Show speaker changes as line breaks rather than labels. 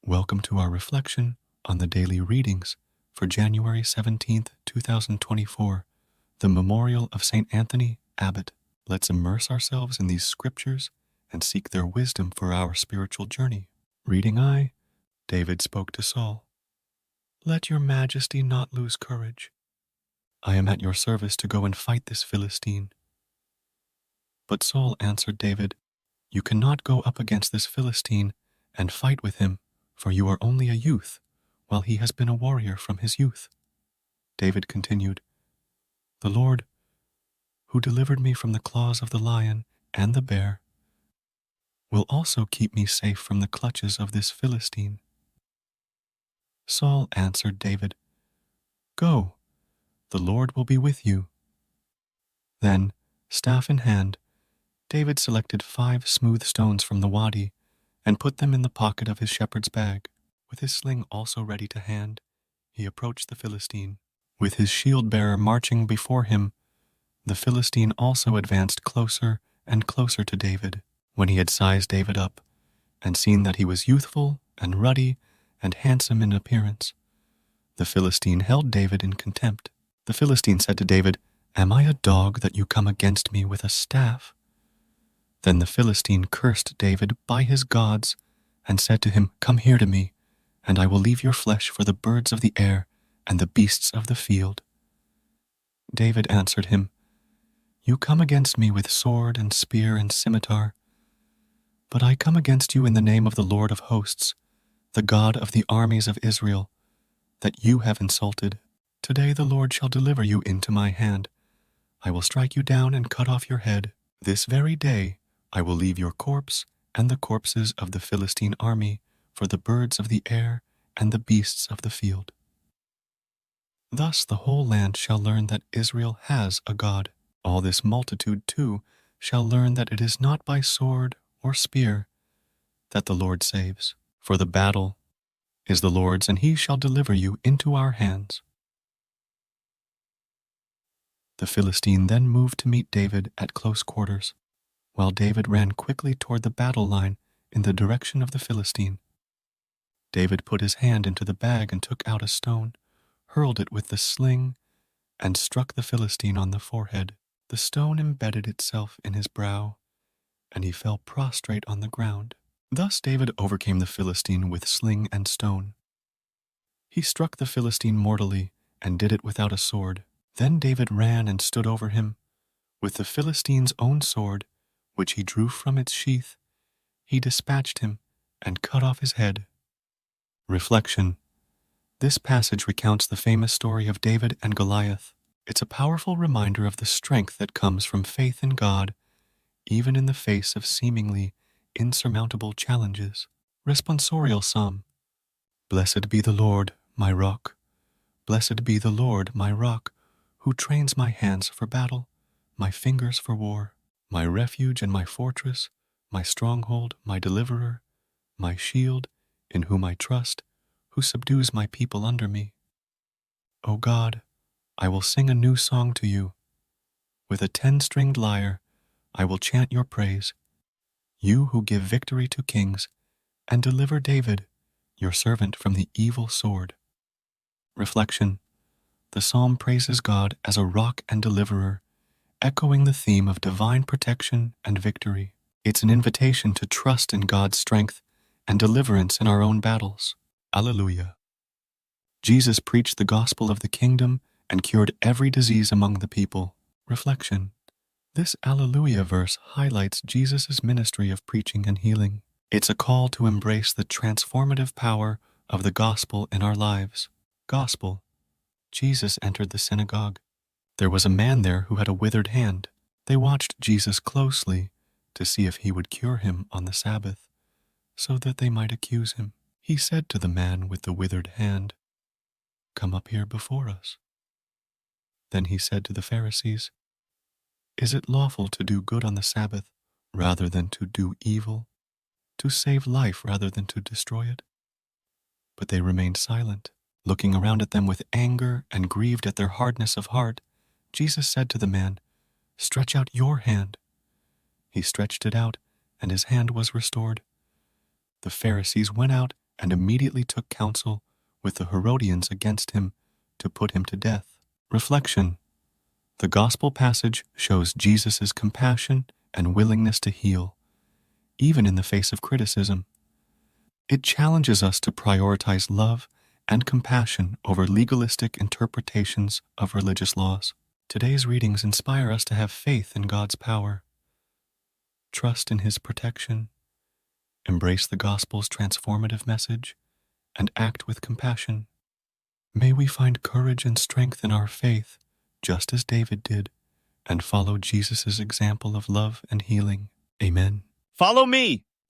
Welcome to our reflection on the daily readings for January 17th, 2024, the Memorial of St. Anthony, Abbot. Let's immerse ourselves in these scriptures and seek their wisdom for our spiritual journey. Reading I, David spoke to Saul, "Let your majesty not lose courage. I am at your service to go and fight this Philistine." But Saul answered David, "You cannot go up against this Philistine and fight with him, for you are only a youth, while he has been a warrior from his youth." David continued, "The Lord, who delivered me from the claws of the lion and the bear, will also keep me safe from the clutches of this Philistine." Saul answered David, "Go, the Lord will be with you." Then, staff in hand, David selected 5 smooth stones from the wadi and put them in the pocket of his shepherd's bag. With his sling also ready to hand, he approached the Philistine. With his shield-bearer marching before him, the Philistine also advanced closer and closer to David. When he had sized David up and seen that he was youthful and ruddy and handsome in appearance, the Philistine held David in contempt. The Philistine said to David, "Am I a dog that you come against me with a staff?" Then the Philistine cursed David by his gods and said to him, "Come here to me, and I will leave your flesh for the birds of the air and the beasts of the field." David answered him, "You come against me with sword and spear and scimitar, but I come against you in the name of the Lord of hosts, the God of the armies of Israel, that you have insulted. Today the Lord shall deliver you into my hand. I will strike you down and cut off your head. This very day I will leave your corpse and the corpses of the Philistine army for the birds of the air and the beasts of the field. Thus the whole land shall learn that Israel has a God. All this multitude, too, shall learn that it is not by sword or spear that the Lord saves. For the battle is the Lord's, and he shall deliver you into our hands." The Philistine then moved to meet David at close quarters, while David ran quickly toward the battle line in the direction of the Philistine. David put his hand into the bag and took out a stone, hurled it with the sling, and struck the Philistine on the forehead. The stone embedded itself in his brow, and he fell prostrate on the ground. Thus David overcame the Philistine with sling and stone. He struck the Philistine mortally and did it without a sword. Then David ran and stood over him. With the Philistine's own sword, which he drew from its sheath, he dispatched him and cut off his head. Reflection. This passage recounts the famous story of David and Goliath. It's a powerful reminder of the strength that comes from faith in God, even in the face of seemingly insurmountable challenges. Responsorial Psalm. Blessed be the Lord, my rock. Blessed be the Lord, my rock, who trains my hands for battle, my fingers for war, my refuge and my fortress, my stronghold, my deliverer, my shield, in whom I trust, who subdues my people under me. O God, I will sing a new song to you. With a 10-stringed lyre, I will chant your praise. You who give victory to kings and deliver David, your servant, from the evil sword. Reflection. The psalm praises God as a rock and deliverer, echoing the theme of divine protection and victory. It's an invitation to trust in God's strength and deliverance in our own battles. Alleluia. Jesus preached the gospel of the kingdom and cured every disease among the people. Reflection. This Alleluia verse highlights Jesus' ministry of preaching and healing. It's a call to embrace the transformative power of the gospel in our lives. Gospel. Jesus entered the synagogue. There was a man there who had a withered hand. They watched Jesus closely to see if he would cure him on the Sabbath, so that they might accuse him. He said to the man with the withered hand, "Come up here before us." Then he said to the Pharisees, "Is it lawful to do good on the Sabbath rather than to do evil, to save life rather than to destroy it?" But they remained silent. Looking around at them with anger and grieved at their hardness of heart, Jesus said to the man, "Stretch out your hand." He stretched it out, and his hand was restored. The Pharisees went out and immediately took counsel with the Herodians against him to put him to death. Reflection. The gospel passage shows Jesus' compassion and willingness to heal, even in the face of criticism. It challenges us to prioritize love and compassion over legalistic interpretations of religious laws. Today's readings inspire us to have faith in God's power, trust in His protection, embrace the gospel's transformative message, and act with compassion. May we find courage and strength in our faith, just as David did, and follow Jesus' example of love and healing. Amen.
Follow me